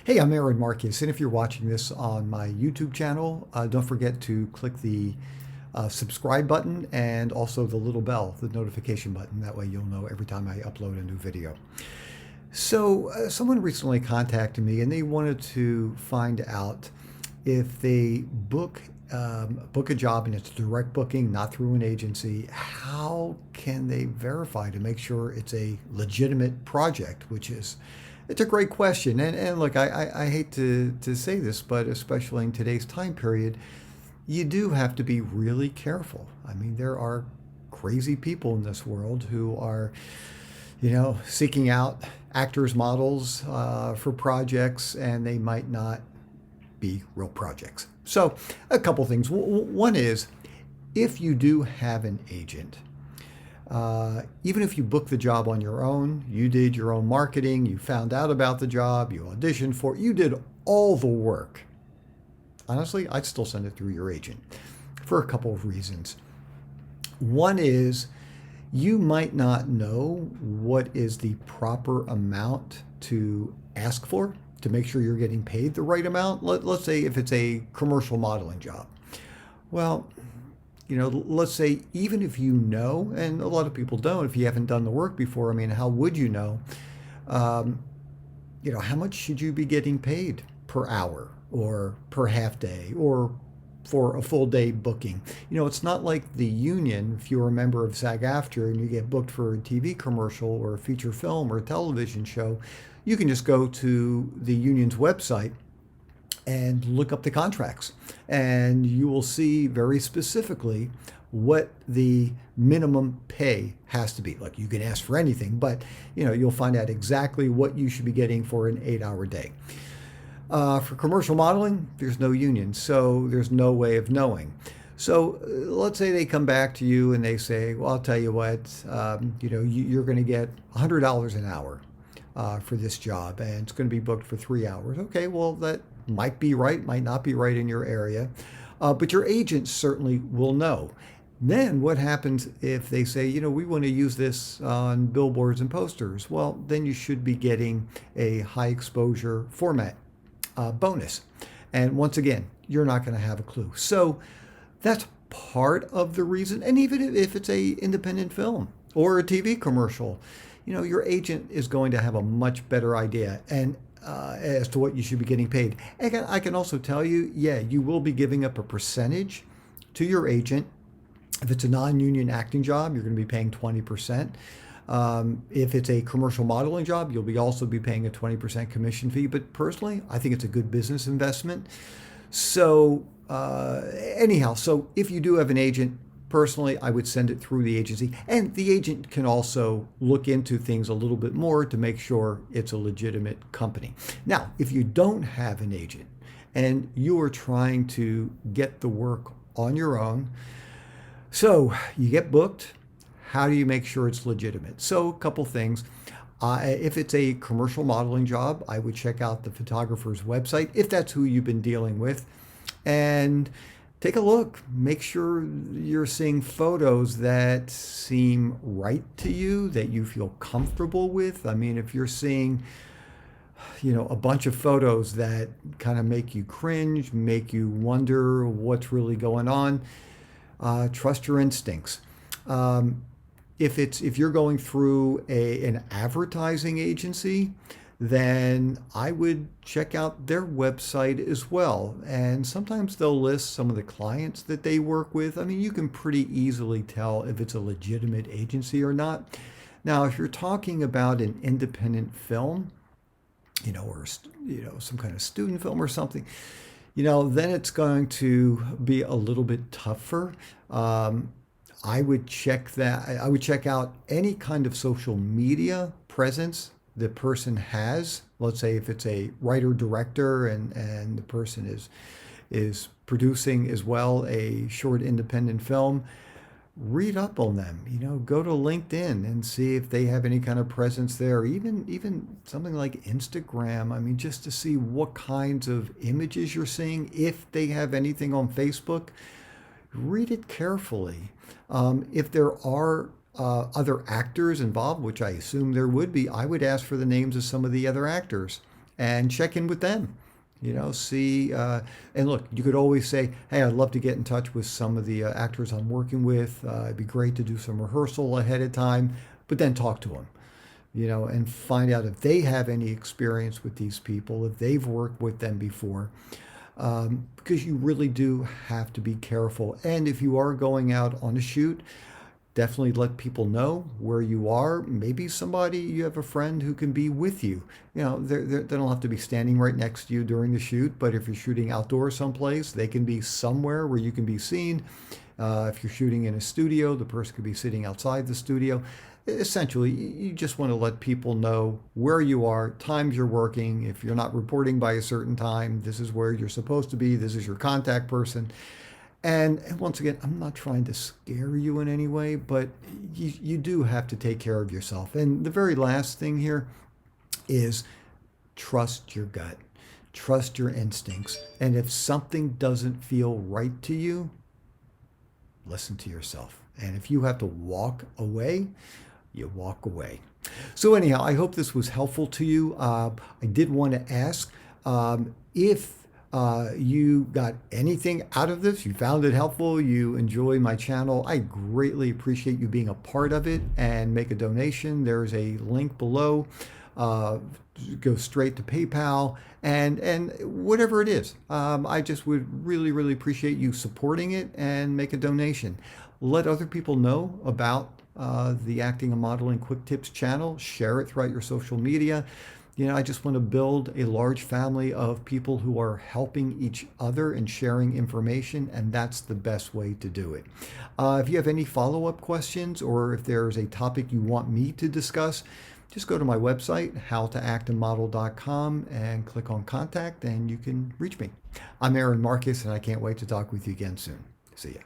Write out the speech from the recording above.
Hey, I'm Aaron Marcus, and if you're watching this on my YouTube channel, don't forget to click the subscribe button and also the little bell, the notification button. That way you'll know every time I upload a new video. Someone recently contacted me and they wanted to find out if they book a job and it's direct booking, not through an agency, how can they verify to make sure it's a legitimate project, it's a great question. And look, I hate to say this, but especially in today's time period, you do have to be really careful. I mean, there are crazy people in this world who are, seeking out actors, models for projects, and they might not be real projects. So, a couple things. One is, if you do have an agent, even if you book the job on your own, you did your own marketing, you found out about the job, you auditioned for it, you did all the work. Honestly, I'd still send it through your agent for a couple of reasons. One is you might not know what is the proper amount to ask for to make sure you're getting paid the right amount. Let's say if it's a commercial modeling job. Well, let's say even if you know, and a lot of people don't, if you haven't done the work before, I mean, how would you know? How much should you be getting paid per hour or per half day or for a full day booking? It's not like the union, if you're a member of SAG-AFTRA and you get booked for a TV commercial or a feature film or a television show, you can just go to the union's website and look up the contracts, and you will see very specifically what the minimum pay has to be. Like, you can ask for anything, but you'll find out exactly what you should be getting for an 8-hour day. For commercial modeling, there's no union, so there's no way of knowing. So let's say they come back to you and they say, well, I'll tell you what, you're going to get $100 an hour for this job, and it's going to be booked for 3 hours. Okay, well, that might be right, might not be right in your area, but your agent certainly will know. Then what happens if they say, we want to use this on billboards and posters? Well, then you should be getting a high exposure format bonus. And once again, you're not going to have a clue. So that's part of the reason. And even if it's a independent film or a TV commercial, your agent is going to have a much better idea and as to what you should be getting paid. And I can also tell you, you will be giving up a percentage to your agent. If it's a non-union acting job, you're going to be paying 20%. If it's a commercial modeling job, you'll also be paying a 20% commission fee. But personally, I think it's a good business investment. So anyhow, if you do have an agent, personally, I would send it through the agency. And the agent can also look into things a little bit more to make sure it's a legitimate company. Now, if you don't have an agent and you are trying to get the work on your own, so you get booked, how do you make sure it's legitimate? So a couple things. If it's a commercial modeling job, I would check out the photographer's website, if that's who you've been dealing with, and take a look. Make sure you're seeing photos that seem right to you, that you feel comfortable with. I mean, if you're seeing, a bunch of photos that kind of make you cringe, make you wonder what's really going on, trust your instincts. If you're going through an advertising agency, then I would check out their website as well. And sometimes they'll list some of the clients that they work with. I mean, you can pretty easily tell if it's a legitimate agency or not. Now, if you're talking about an independent film, or some kind of student film or something, then it's going to be a little bit tougher. I would check that. I would check out any kind of social media presence the person has. Let's say if it's a writer director and the person is producing as well a short independent film, read up on them. Go to LinkedIn and see if they have any kind of presence there. Even something like Instagram. I mean, just to see what kinds of images you're seeing. If they have anything on Facebook, read it carefully. If there are other actors involved, which I assume there would be, I would ask for the names of some of the other actors and check in with them. See, and look, you could always say, hey, I'd love to get in touch with some of the actors I'm working with. It'd be great to do some rehearsal ahead of time, but then talk to them, and find out if they have any experience with these people, if they've worked with them before. Because you really do have to be careful. And if you are going out on a shoot, definitely let people know where you are. Maybe you have a friend who can be with you. They don't have to be standing right next to you during the shoot, but if you're shooting outdoors someplace, they can be somewhere where you can be seen. If you're shooting in a studio, the person could be sitting outside the studio. Essentially, you just want to let people know where you are, times you're working. If you're not reporting by a certain time, this is where you're supposed to be. This is your contact person. And once again, I'm not trying to scare you in any way, but you do have to take care of yourself. And the very last thing here is trust your gut, trust your instincts. And if something doesn't feel right to you, listen to yourself. And if you have to walk away, you walk away. So anyhow, I hope this was helpful to you. I did want to ask if you got anything out of this, you found it helpful, you enjoy my channel, I greatly appreciate you being a part of it and make a donation. There's a link below. Go straight to PayPal and whatever it is. I just would really, really appreciate you supporting it and make a donation. Let other people know about the Acting and Modeling Quick Tips channel. Share it throughout your social media. I just want to build a large family of people who are helping each other and sharing information, and that's the best way to do it. If you have any follow-up questions or if there's a topic you want me to discuss, just go to my website, howtoactandmodel.com, and click on contact, and you can reach me. I'm Aaron Marcus, and I can't wait to talk with you again soon. See ya.